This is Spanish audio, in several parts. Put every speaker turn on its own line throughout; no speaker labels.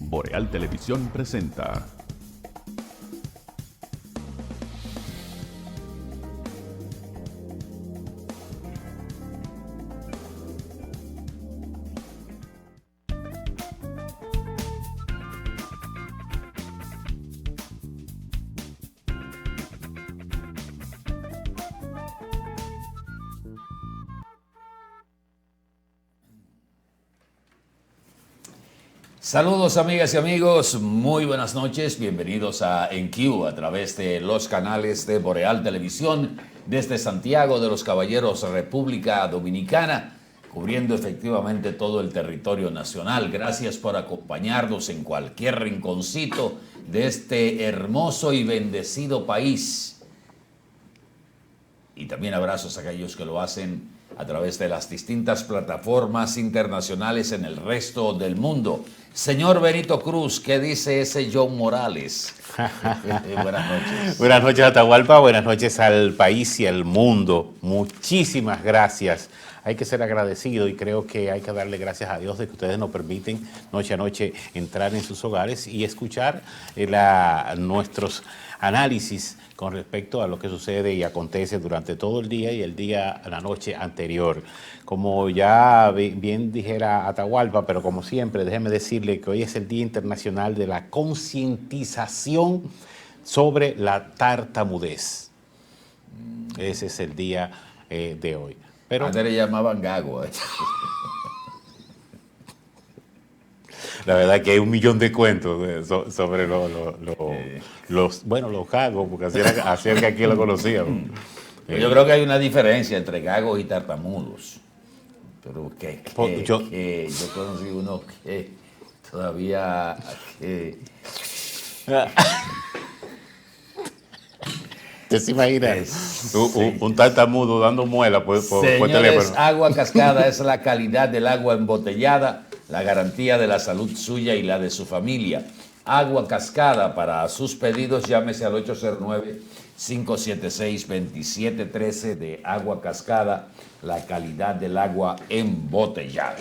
Boreal Televisión presenta.
Saludos amigas y amigos, muy buenas noches, bienvenidos a EnQ a través de los canales de Boreal Televisión desde Santiago de los Caballeros, República Dominicana, cubriendo efectivamente todo el territorio nacional. Gracias por acompañarnos en cualquier rinconcito de este hermoso y bendecido país. Y también abrazos a aquellos que lo hacen a través de las distintas plataformas internacionales en el resto del mundo. Señor Benito Cruz, ¿qué dice ese John Morales? Buenas noches.
Buenas noches, Atahualpa. Buenas noches al país y al mundo. Muchísimas gracias. Hay que ser agradecido y creo que hay que darle gracias a Dios de que ustedes nos permiten noche a noche entrar en sus hogares y escuchar nuestros análisis con respecto a lo que sucede y acontece durante todo el día y el día, la noche anterior. Como ya bien dijera Atahualpa, pero como siempre, déjeme decirle que hoy es el Día Internacional de la Concientización sobre la Tartamudez. Ese es el día de hoy. Pero
antes le llamaban gago.
La verdad que hay 1.000.000 de cuentos sobre los gagos, porque así era que aquí lo conocíamos.
Yo creo que hay una diferencia entre gagos y tartamudos. Pero yo conocí uno que todavía...
¿Usted se imagina un tartamudo dando muela por teléfono?
Agua Cascada es la calidad del agua embotellada, la garantía de la salud suya y la de su familia. Agua Cascada, para sus pedidos llámese al 809-576-2713 de Agua Cascada, la calidad del agua embotellada.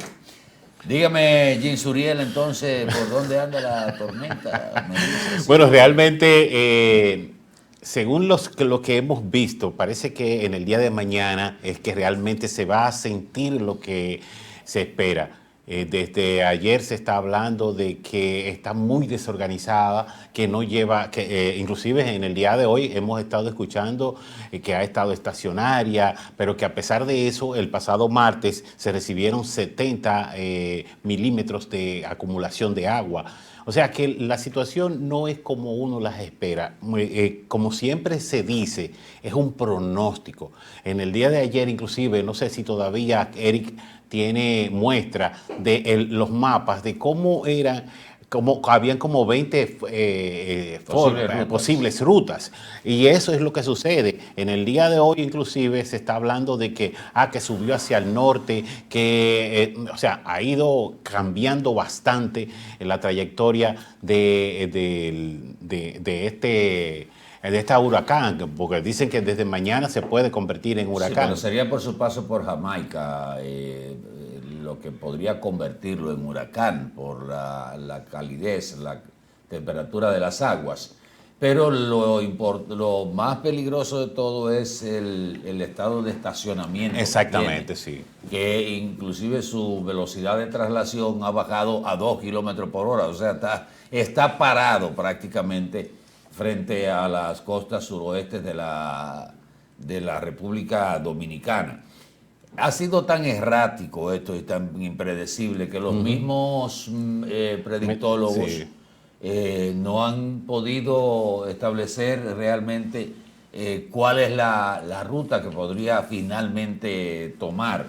Dígame, Jean Suriel, entonces, ¿por dónde anda la tormenta?
Bueno, realmente... según lo que hemos visto, parece que en el día de mañana es que realmente se va a sentir lo que se espera. Desde ayer se está hablando de que está muy desorganizada, que no lleva, inclusive en el día de hoy hemos estado escuchando que ha estado estacionaria, pero que a pesar de eso, el pasado martes se recibieron 70 milímetros de acumulación de agua. O sea que la situación no es como uno las espera. Como siempre se dice, es un pronóstico. En el día de ayer, inclusive, no sé si todavía Eric tiene muestra de los mapas de cómo eran, habían como 20 posibles rutas. Y eso es lo que sucede. En el día de hoy, inclusive, se está hablando de que subió hacia el norte, que ha ido cambiando bastante la trayectoria de esta huracán, porque dicen que desde mañana se puede convertir en huracán.
Sí, pero sería por su paso por Jamaica lo que podría convertirlo en huracán por la calidez, la temperatura de las aguas. Pero lo más peligroso de todo es el estado de estacionamiento.
Exactamente, sí.
Que inclusive su velocidad de traslación ha bajado a 2 kilómetros por hora. O sea, está parado prácticamente frente a las costas suroeste de la República Dominicana. Ha sido tan errático esto y tan impredecible que los mismos predictólogos no han podido establecer realmente cuál es la ruta que podría finalmente tomar.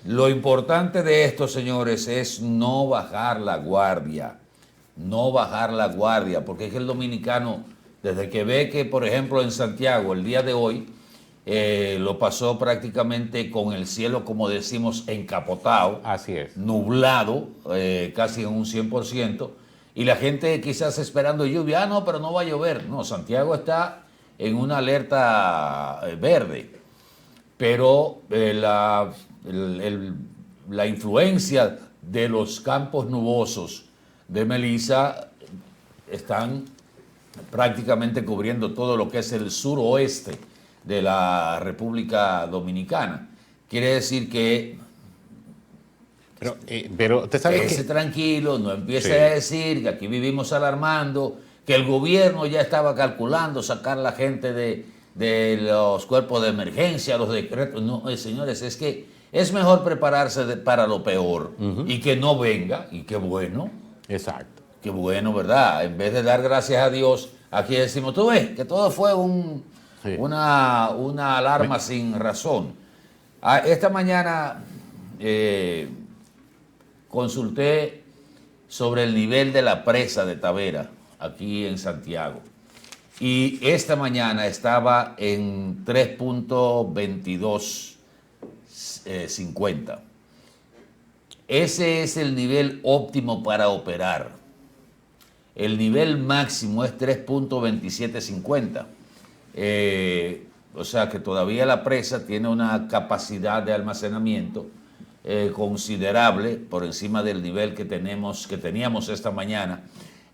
Lo importante de esto, señores, es no bajar la guardia. No bajar la guardia, porque es que el dominicano, desde que ve que, por ejemplo, en Santiago, el día de hoy, lo pasó prácticamente con el cielo, como decimos, encapotado.
Así es.
Nublado, casi en un 100%, y la gente quizás esperando lluvia. No, pero no va a llover. No, Santiago está en una alerta verde, pero la influencia de los campos nubosos de Melissa están prácticamente cubriendo todo lo que es el suroeste de la República Dominicana. Quiere decir que
pero usted sabe
quédese
que
tranquilo, no empiece
Sí.
a decir que aquí vivimos alarmando, que el gobierno ya estaba calculando sacar la gente de los cuerpos de emergencia, los decretos. No, señores, es que es mejor prepararse para lo peor y que no venga, y qué bueno,
exacto.
¿verdad? En vez de dar gracias a Dios, aquí decimos, tú ves, que todo fue
Sí.
una alarma sin razón. Esta mañana consulté sobre el nivel de la presa de Tavera, aquí en Santiago. Y esta mañana estaba en 3.2250. Ese es el nivel óptimo para operar. El nivel máximo es 3.2750. O sea que todavía la presa tiene una capacidad de almacenamiento considerable por encima del nivel que teníamos esta mañana.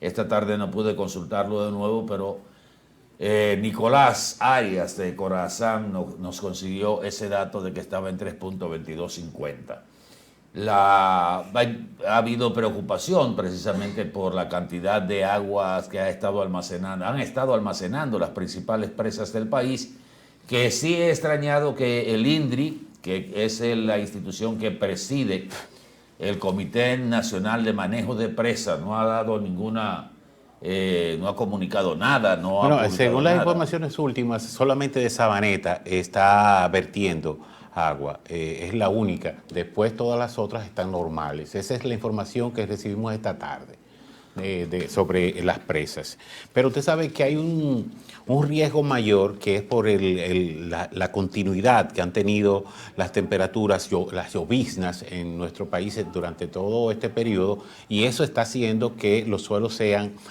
Esta tarde no pude consultarlo de nuevo, pero Nicolás Arias de Corazán nos consiguió ese dato de que estaba en 3.2250. Ha habido preocupación precisamente por la cantidad de aguas que han estado almacenando las principales presas del país, que sí he extrañado que el INDRI, que es la institución que preside el Comité Nacional de Manejo de Presas, no ha dado ninguna, no ha comunicado nada, no ha
Bueno,
publicado
según las
nada.
informaciones últimas, solamente de Sabaneta está vertiendo agua. Es la única. Después todas las otras están normales. Esa es la información que recibimos esta tarde sobre las presas. Pero usted sabe que hay un riesgo mayor, que es por la continuidad que han tenido las temperaturas, las lloviznas en nuestro país durante todo este periodo, y eso está haciendo que los suelos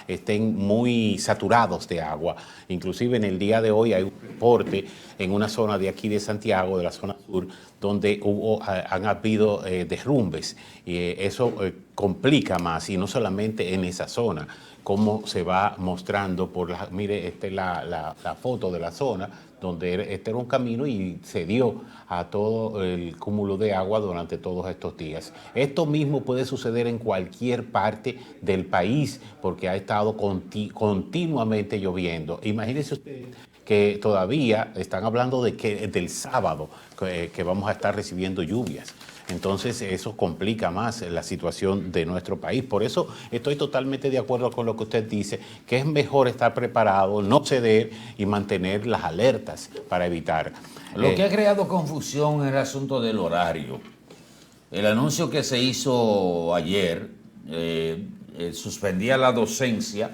estén muy saturados de agua. Inclusive en el día de hoy hay un reporte en una zona de aquí de Santiago, de la zona sur, donde han habido derrumbes, y eso complica más, y no solamente en esa zona, como se va mostrando mire, la foto de la zona, donde este era un camino y se dio a todo el cúmulo de agua durante todos estos días. Esto mismo puede suceder en cualquier parte del país, porque ha estado continuamente lloviendo. Imagínense usted que todavía están hablando del sábado que vamos a estar recibiendo lluvias. Entonces eso complica más la situación de nuestro país. Por eso estoy totalmente de acuerdo con lo que usted dice, que es mejor estar preparado, no ceder y mantener las alertas para evitar.
Lo que ha creado confusión es el asunto del horario. El anuncio que se hizo ayer suspendía la docencia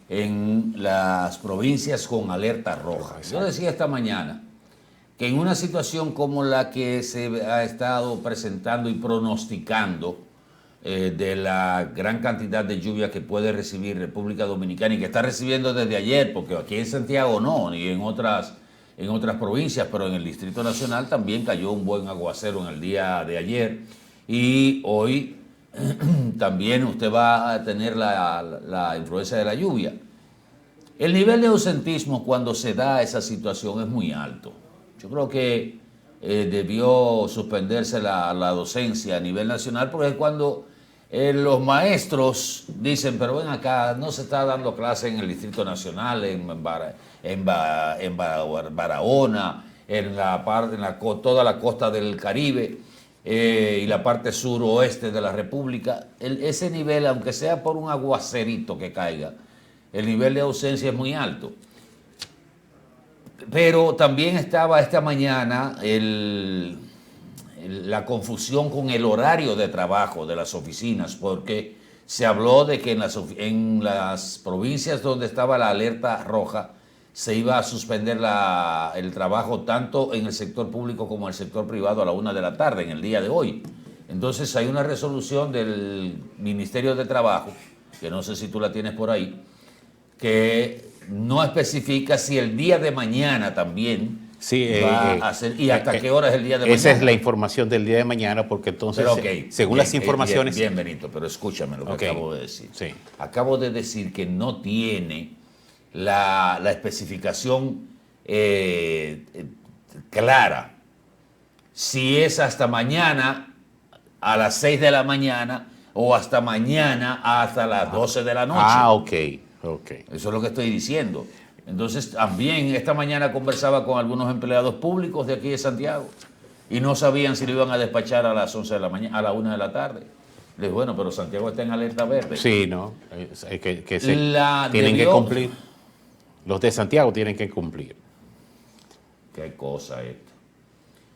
en las provincias con alerta roja. Yo decía esta mañana que en una situación como la que se ha estado presentando y pronosticando de la gran cantidad de lluvia que puede recibir República Dominicana y que está recibiendo desde ayer, porque aquí en Santiago no, ni en otras provincias, pero en el Distrito Nacional también cayó un buen aguacero en el día de ayer, y hoy también usted va a tener la influencia de la lluvia. El nivel de ausentismo cuando se da esa situación es muy alto. Yo creo que debió suspenderse la docencia a nivel nacional, porque es cuando los maestros dicen, pero ven acá, no se está dando clase en el Distrito Nacional, en Barahona, toda la costa del Caribe y la parte suroeste de la República. Ese nivel, aunque sea por un aguacerito que caiga, el nivel de ausencia es muy alto. Pero también estaba esta mañana la confusión con el horario de trabajo de las oficinas, porque se habló de que en las provincias donde estaba la alerta roja se iba a suspender el trabajo tanto en el sector público como en el sector privado a la 1 de la tarde, en el día de hoy. Entonces hay una resolución del Ministerio de Trabajo, que no sé si tú la tienes por ahí, que no especifica si el día de mañana también
Sí,
va a hacer, ¿y hasta qué hora es el día de mañana?
Esa es la información del día de mañana, porque entonces,
Pero, okay,
según
bien,
las informaciones...
Bien, Benito, pero escúchame lo que
Okay.
acabo de decir.
Sí.
Acabo de decir que no tiene la especificación clara. Si es hasta mañana a las 6 de la mañana o hasta mañana hasta las 12 de la noche.
Ok.
Eso es lo que estoy diciendo. Entonces, también esta mañana conversaba con algunos empleados públicos de aquí de Santiago y no sabían si lo iban a despachar a las 11 de la mañana, a la 1 de la tarde. Les digo, bueno, pero Santiago está en alerta verde.
Sí, ¿no?
La
tienen que
debió-
cumplir. Los de Santiago tienen que cumplir.
Qué cosa esto.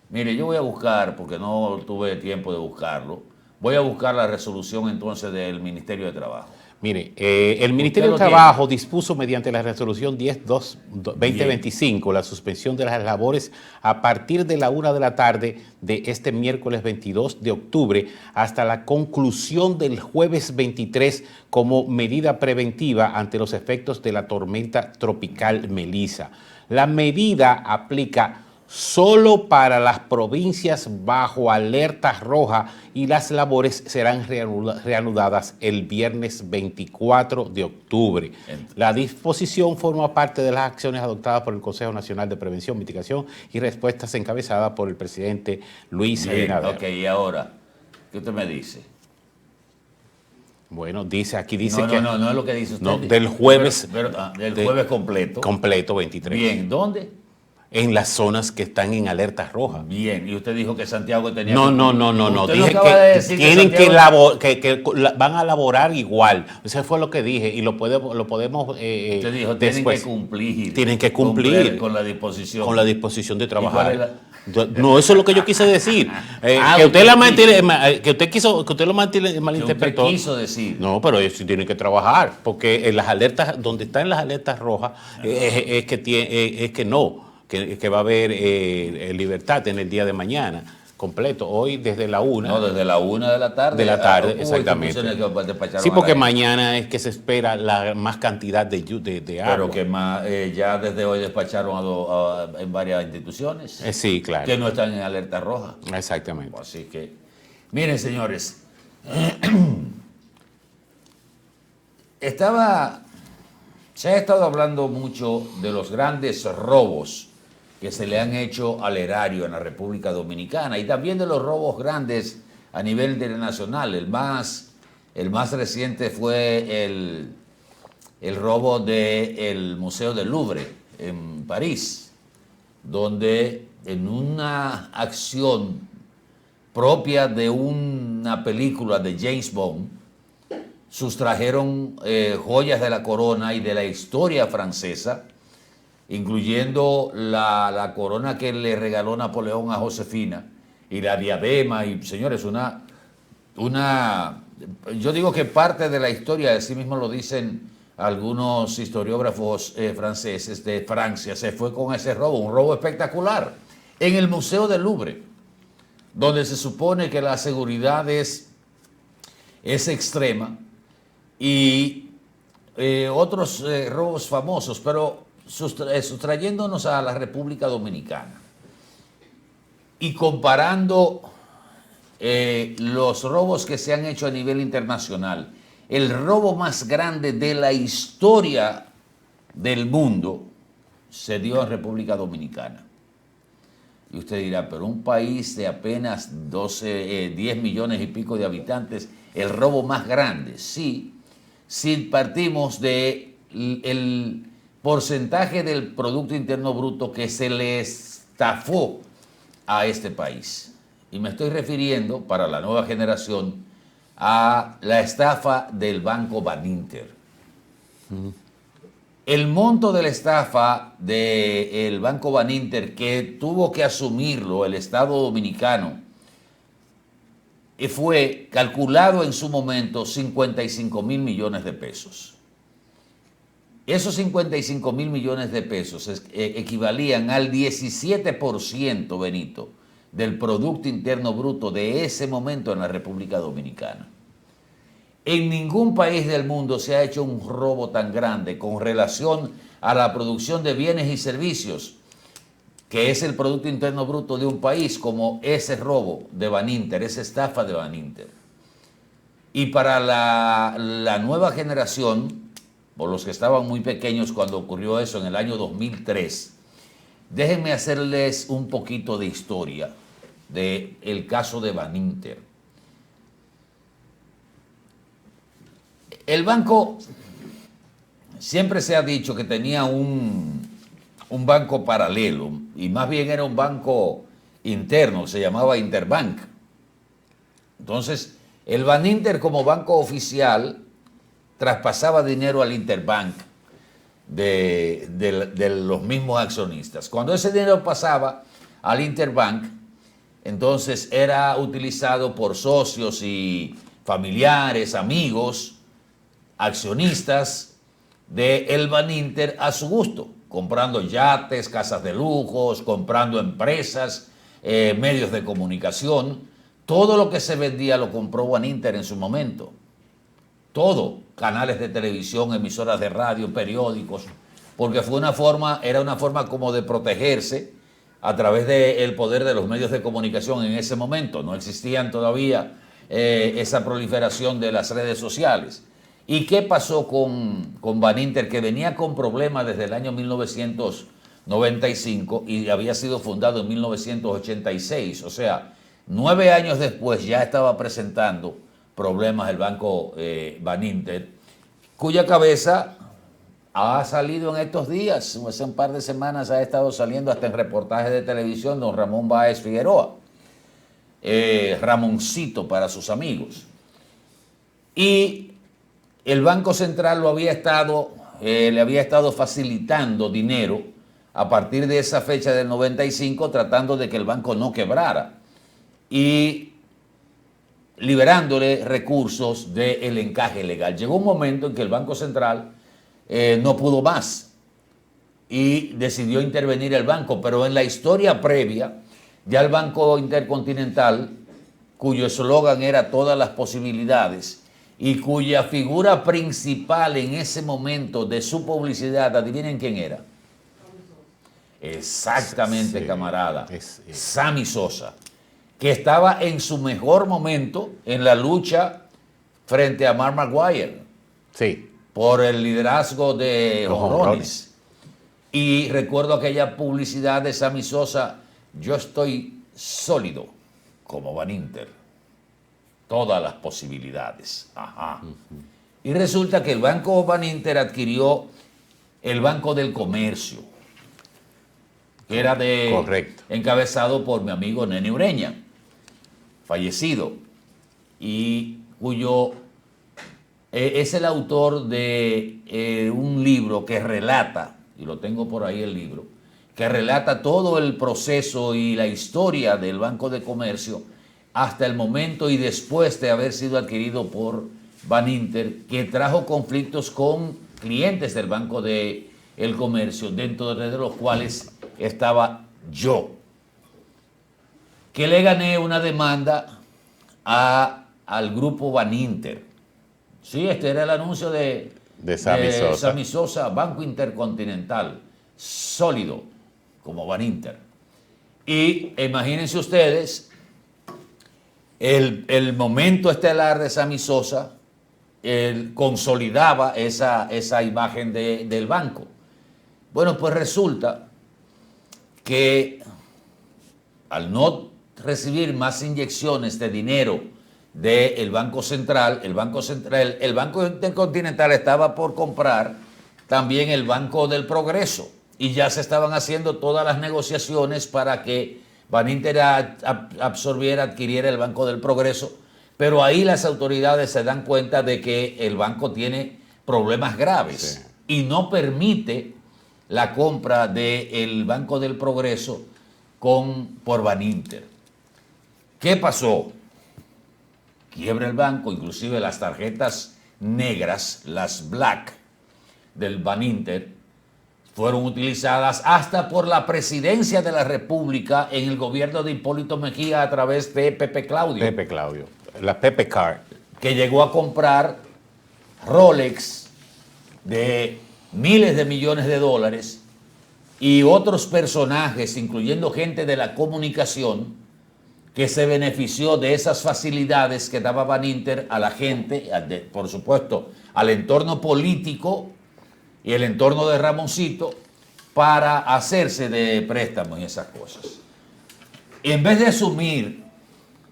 Mire, yo voy a buscar, porque no tuve tiempo de buscarlo, voy a buscar la resolución entonces del Ministerio de Trabajo.
Mire, el Ministerio de
lo tiene.
Trabajo dispuso mediante la resolución 10-2025 la suspensión de las labores a partir de la 1 de la tarde de este miércoles 22 de octubre hasta la conclusión del jueves 23 como medida preventiva ante los efectos de la tormenta tropical Melissa. La medida aplica solo para las provincias bajo alerta roja y las labores serán reanudadas el viernes 24 de octubre. La disposición forma parte de las acciones adoptadas por el Consejo Nacional de Prevención, Mitigación y Respuestas encabezada por el presidente Luis Abinader.
Ok, y ahora, ¿qué usted me dice?
Bueno, dice
No
que...
es lo que dice usted.
No, del jueves...
del jueves completo.
Completo, 23.
Bien, ¿dónde?
En las zonas que están en alerta roja.
Bien, y usted dijo que Santiago tenía
No.
Usted
Dije
acaba de
que
decir
tienen
Santiago-
que van a laborar igual. Eso fue lo que dije y lo podemos
Usted dijo,
después.
tienen que cumplir con la disposición.
Con la disposición de
cuál es
trabajar. No, eso es lo que yo quise decir. Que usted lo malinterpretó.
¿Qué quiso decir?
No, pero ellos sí tienen que trabajar, porque en las alertas, donde están las alertas rojas, es que va a haber libertad en el día de mañana, completo. Hoy desde la 1.
No, desde la 1 de la tarde.
De la tarde,
Hubo
exactamente.
instituciones que despacharon
Sí, porque
a la-
mañana es que se espera la más cantidad de agua.
Pero que ya desde hoy despacharon en varias instituciones
Sí, claro.
que no están en alerta roja.
Exactamente.
Así que, miren, señores, se ha estado hablando mucho de los grandes robos que se le han hecho al erario en la República Dominicana y también de los robos grandes a nivel internacional. El más reciente fue el robo del Museo del Louvre en París, donde en una acción propia de una película de James Bond, sustrajeron joyas de la corona y de la historia francesa, incluyendo la corona que le regaló Napoleón a Josefina y la diadema, y señores, yo digo que parte de la historia, así mismo lo dicen algunos historiógrafos franceses de Francia, se fue con ese robo, un robo espectacular, en el Museo del Louvre, donde se supone que la seguridad es extrema, y otros robos famosos, pero sustrayéndonos a la República Dominicana y comparando los robos que se han hecho a nivel internacional, el robo más grande de la historia del mundo se dio en República Dominicana. Y usted dirá, pero un país de apenas 10 millones y pico de habitantes, el robo más grande. Sí, si partimos del porcentaje del Producto Interno Bruto que se le estafó a este país. Y me estoy refiriendo, para la nueva generación, a la estafa del Banco Baninter. El monto de la estafa del Banco Baninter, que tuvo que asumirlo el Estado Dominicano, fue calculado en su momento 55 mil millones de pesos. Esos 55 mil millones de pesos equivalían al 17%, Benito, del Producto Interno Bruto de ese momento en la República Dominicana. En ningún país del mundo se ha hecho un robo tan grande con relación a la producción de bienes y servicios que es el Producto Interno Bruto de un país, como ese robo de Baninter, esa estafa de Baninter. Y para la nueva generación, por los que estaban muy pequeños cuando ocurrió eso en el año 2003, déjenme hacerles un poquito de historia del caso de Baninter. El banco siempre se ha dicho que tenía un banco paralelo, y más bien era un banco interno, se llamaba Interbank. Entonces, el Baninter como banco oficial traspasaba dinero al Interbank de los mismos accionistas. Cuando ese dinero pasaba al Interbank, entonces era utilizado por socios y familiares, amigos, accionistas de el Baninter a su gusto, comprando yates, casas de lujos, comprando empresas, medios de comunicación. Todo lo que se vendía lo compró Baninter en su momento. Todo, canales de televisión, emisoras de radio, periódicos, porque era una forma como de protegerse a través del poder de los medios de comunicación en ese momento. No existían todavía esa proliferación de las redes sociales. ¿Y qué pasó con Baninter, que venía con problemas desde el año 1995 y había sido fundado en 1986? O sea, 9 años después ya estaba presentando problemas el banco Baninter, cuya cabeza ha salido en estos días, hace un par de semanas ha estado saliendo hasta en reportajes de televisión, don Ramón Báez Figueroa, Ramoncito para sus amigos. Y el Banco Central le había estado facilitando dinero a partir de esa fecha del 95, tratando de que el banco no quebrara y liberándole recursos del encaje legal. Llegó un momento en que el Banco Central no pudo más y decidió intervenir el banco, pero en la historia previa, ya el Banco Intercontinental, cuyo eslogan era todas las posibilidades, y cuya figura principal en ese momento de su publicidad, adivinen quién era. Exactamente, sí, camarada. Sammy Sosa, que estaba en su mejor momento en la lucha frente a Mark Maguire.
Sí.
Por el liderazgo de jonrones. Y recuerdo aquella publicidad de Sammy Sosa: yo estoy sólido como Baninter. Todas las posibilidades. Ajá. Y resulta que el Banco Baninter adquirió el Banco del Comercio, que era encabezado por mi amigo Nene Ureña, fallecido, y cuyo es el autor de un libro que relata, y lo tengo por ahí el libro, que relata todo el proceso y la historia del Banco de Comercio hasta el momento y después de haber sido adquirido por Baninter, que trajo conflictos con clientes del Banco de Comercio, dentro de los cuales estaba yo, que le gané una demanda al grupo Baninter. Sí, este era el anuncio de Sammy Sosa, Banco Intercontinental, sólido como Baninter. Y imagínense ustedes el momento estelar de Sammy Sosa, consolidaba esa imagen del banco. Bueno, pues resulta que al no recibir más inyecciones de dinero del Banco Central, el Banco Intercontinental estaba por comprar también el Banco del Progreso, y ya se estaban haciendo todas las negociaciones para que Baninter adquiriera el Banco del Progreso, pero ahí las autoridades se dan cuenta de que el banco tiene problemas graves, sí, y no permite la compra del Banco del Progreso por Baninter. ¿Qué pasó? Quiebra el banco, inclusive las tarjetas negras, las black del Baninter, fueron utilizadas hasta por la presidencia de la República en el gobierno de Hipólito Mejía a través de Pepe Claudio.
Pepe Claudio, la Pepe Card.
Que llegó a comprar Rolex de miles de millones de dólares y otros personajes, incluyendo gente de la comunicación, que se benefició de esas facilidades que daba Baninter a la gente, por supuesto, al entorno político y el entorno de Ramoncito, para hacerse de préstamos y esas cosas. Y en vez de asumir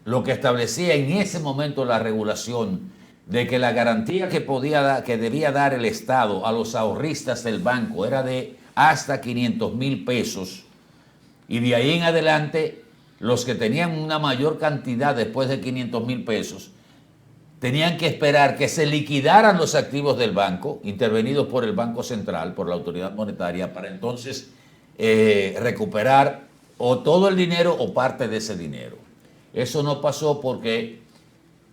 lo que establecía en ese momento la regulación de que la garantía que debía dar el Estado a los ahorristas del banco era de hasta 500,000 pesos, y de ahí en adelante los que tenían una mayor cantidad después de 500,000 pesos tenían que esperar que se liquidaran los activos del banco, intervenidos por el Banco Central, por la autoridad monetaria, para entonces recuperar o todo el dinero o parte de ese dinero. Eso no pasó porque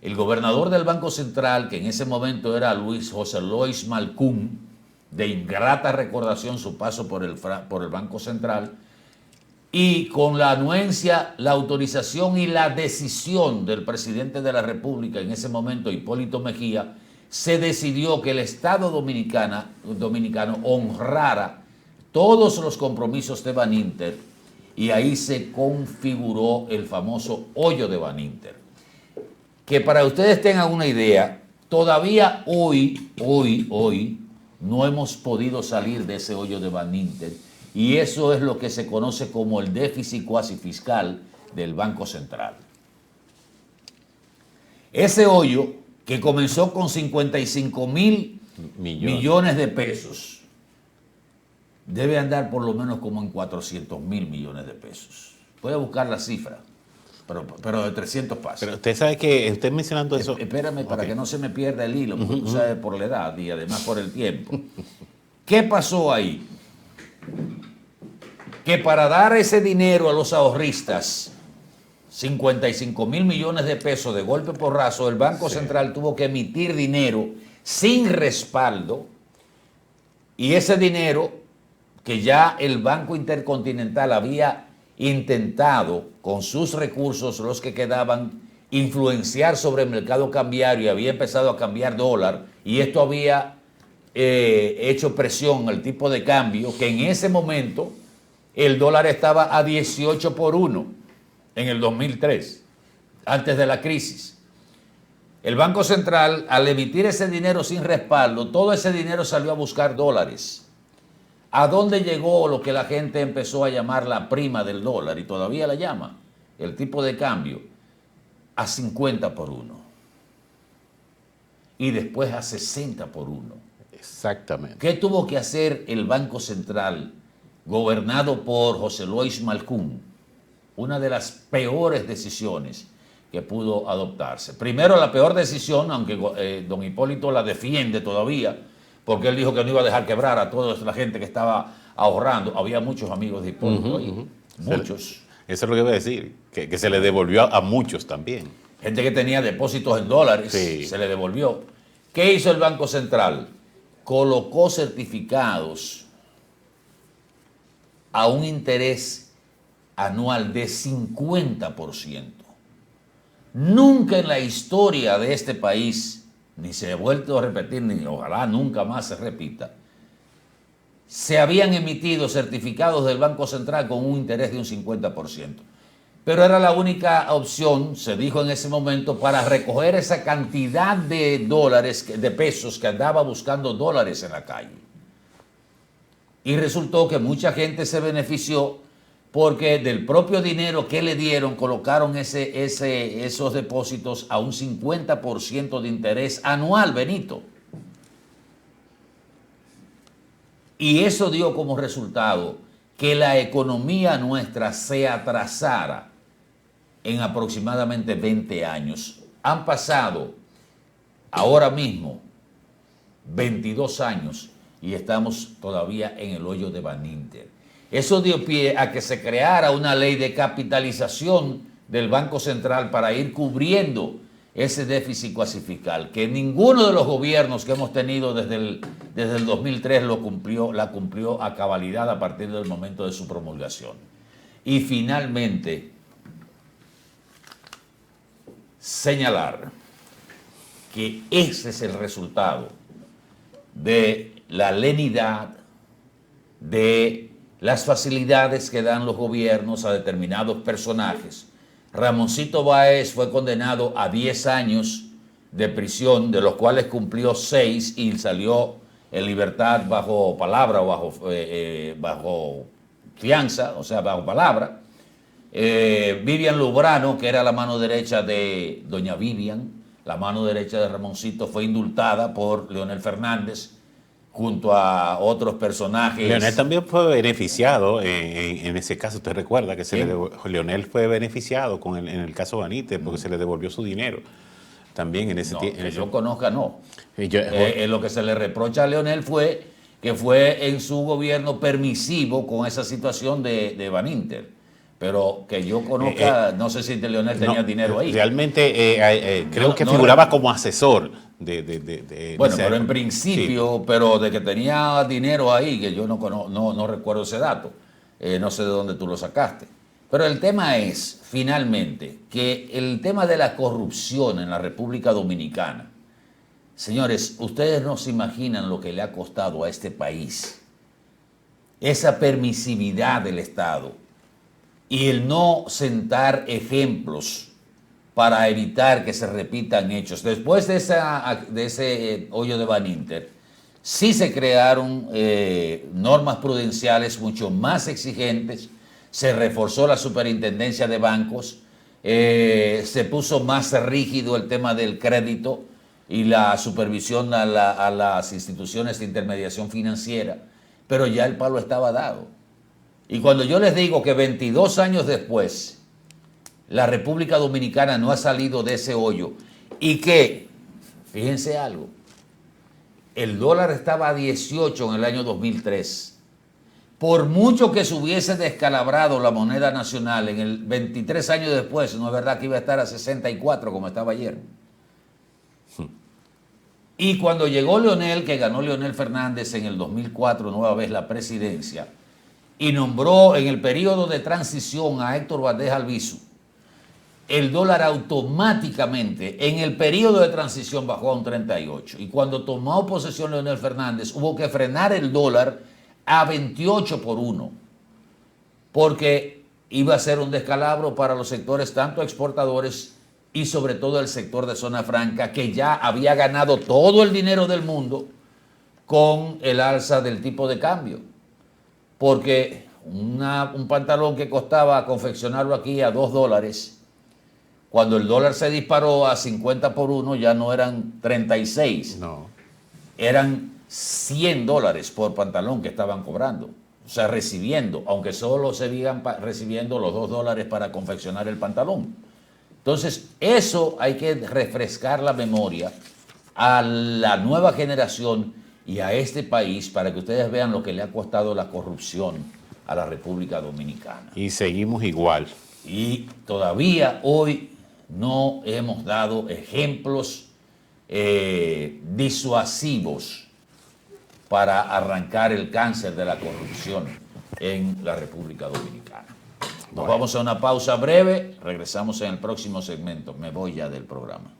el gobernador del Banco Central, que en ese momento era José Luis Malcún, de ingrata recordación su paso por el Banco Central, y con la anuencia, la autorización y la decisión del presidente de la República en ese momento, Hipólito Mejía, se decidió que el Estado dominicano honrara todos los compromisos de Baninter, y ahí se configuró el famoso hoyo de Baninter. Que para ustedes tengan una idea, todavía hoy, no hemos podido salir de ese hoyo de Baninter, y eso es lo que se conoce como el déficit cuasi fiscal del Banco Central. Ese hoyo, que comenzó con 55,000 millones de pesos, debe andar por lo menos como en 400,000 millones de pesos. Voy a buscar la cifra, pero de 300 pasos.
Pero usted sabe que, usted mencionando eso...
Espérame, para que no se me pierda el hilo, porque tú sabes, por la edad y además por el tiempo. ¿Qué pasó ahí? Que para dar ese dinero a los ahorristas, 55,000 millones de pesos de golpe porrazo, el Banco Central tuvo que emitir dinero sin respaldo, y ese dinero que ya el Banco Intercontinental había intentado con sus recursos, los que quedaban, influenciar sobre el mercado cambiario, y había empezado a cambiar dólar, y esto había hecho presión al tipo de cambio, que en ese momento el dólar estaba a 18 por 1 en el 2003, antes de la crisis. El Banco Central, al emitir ese dinero sin respaldo, todo ese dinero salió a buscar dólares. ¿A dónde llegó lo que la gente empezó a llamar la prima del dólar, y todavía la llama, el tipo de cambio? A 50 por 1. Y después a 60 por 1.
Exactamente.
¿Qué tuvo que hacer el Banco Central, gobernado por José Luis Malcún? Una de las peores decisiones que pudo adoptarse. Primero, la peor decisión, aunque don Hipólito la defiende todavía, porque él dijo que no iba a dejar quebrar a toda la gente que estaba ahorrando. Había muchos amigos de Hipólito ahí, muchos.
Eso es lo que iba a decir, que se le devolvió a muchos también.
Gente que tenía depósitos en dólares,
sí,
se le devolvió. ¿Qué hizo el Banco Central? Colocó certificados a un interés anual de 50%. Nunca en la historia de este país, ni se ha vuelto a repetir, ni ojalá nunca más se repita, se habían emitido certificados del Banco Central con un interés de un 50%. Pero era la única opción, se dijo en ese momento, para recoger esa cantidad de dólares, de pesos, que andaba buscando dólares en la calle. Y resultó que mucha gente se benefició, porque del propio dinero que le dieron colocaron esos depósitos a un 50% de interés anual, Benito. Y eso dio como resultado que la economía nuestra se atrasara en aproximadamente 20 años. Han pasado ahora mismo 22 años y estamos todavía en el hoyo de Baninter. Eso dio pie a que se creara una ley de capitalización del Banco Central para ir cubriendo ese déficit cuasi fiscal, que ninguno de los gobiernos que hemos tenido desde el 2003 la cumplió a cabalidad a partir del momento de su promulgación. Y finalmente, señalar que ese es el resultado de la lenidad, de las facilidades que dan los gobiernos a determinados personajes. Ramoncito Báez fue condenado a 10 años de prisión, de los cuales cumplió 6 y salió en libertad bajo palabra o bajo fianza, o sea, bajo palabra. Vivian Lubrano, que era la mano derecha de doña Vivian, la mano derecha de Ramoncito, fue indultada por Leonel Fernández junto a otros personajes.
Leonel también fue beneficiado en ese caso. ¿Usted recuerda que Leonel fue beneficiado en el caso Benítez porque se le devolvió su dinero? También en ese tiempo.
Que yo conozca, no. Lo que se le reprocha a Leonel fue que fue en su gobierno permisivo con esa situación de Baninter. Pero que yo conozca, no sé si Leonel tenía dinero ahí.
Realmente creo que figuraba como asesor
bueno, pero en principio, sí. Pero de que tenía dinero ahí, que yo no recuerdo ese dato. No sé de dónde tú lo sacaste. Pero el tema es, finalmente, que el tema de la corrupción en la República Dominicana, señores, ustedes no se imaginan lo que le ha costado a este país esa permisividad del Estado y el no sentar ejemplos para evitar que se repitan hechos. Después de ese hoyo de Baninter, sí se crearon normas prudenciales mucho más exigentes. Se reforzó la superintendencia de bancos, se puso más rígido el tema del crédito y la supervisión a las instituciones de intermediación financiera, pero ya el palo estaba dado. Y cuando yo les digo que 22 años después, la República Dominicana no ha salido de ese hoyo y que, fíjense algo, el dólar estaba a 18 en el año 2003. Por mucho que se hubiese descalabrado la moneda nacional en el 23 años después, no es verdad que iba a estar a 64 como estaba ayer. Y cuando llegó Leonel, que ganó Leonel Fernández en el 2004, nueva vez la presidencia, y nombró en el periodo de transición a Héctor Valdés Albizu, el dólar automáticamente en el periodo de transición bajó a un 38. Y cuando tomó posesión Leonel Fernández, hubo que frenar el dólar a 28 por 1, porque iba a ser un descalabro para los sectores tanto exportadores y sobre todo el sector de zona franca, que ya había ganado todo el dinero del mundo con el alza del tipo de cambio. Porque un pantalón que costaba confeccionarlo aquí a $2, cuando el dólar se disparó a 50 por 1, ya no eran 36, no, eran $100 por pantalón que estaban cobrando, o sea, recibiendo, aunque solo se iban recibiendo los $2 para confeccionar el pantalón. Entonces, eso hay que refrescar la memoria a la nueva generación y a este país para que ustedes vean lo que le ha costado la corrupción a la República Dominicana.
Y seguimos igual.
Y todavía hoy no hemos dado ejemplos disuasivos para arrancar el cáncer de la corrupción en la República Dominicana. Nos vamos a una pausa breve, regresamos en el próximo segmento. Me voy ya del programa.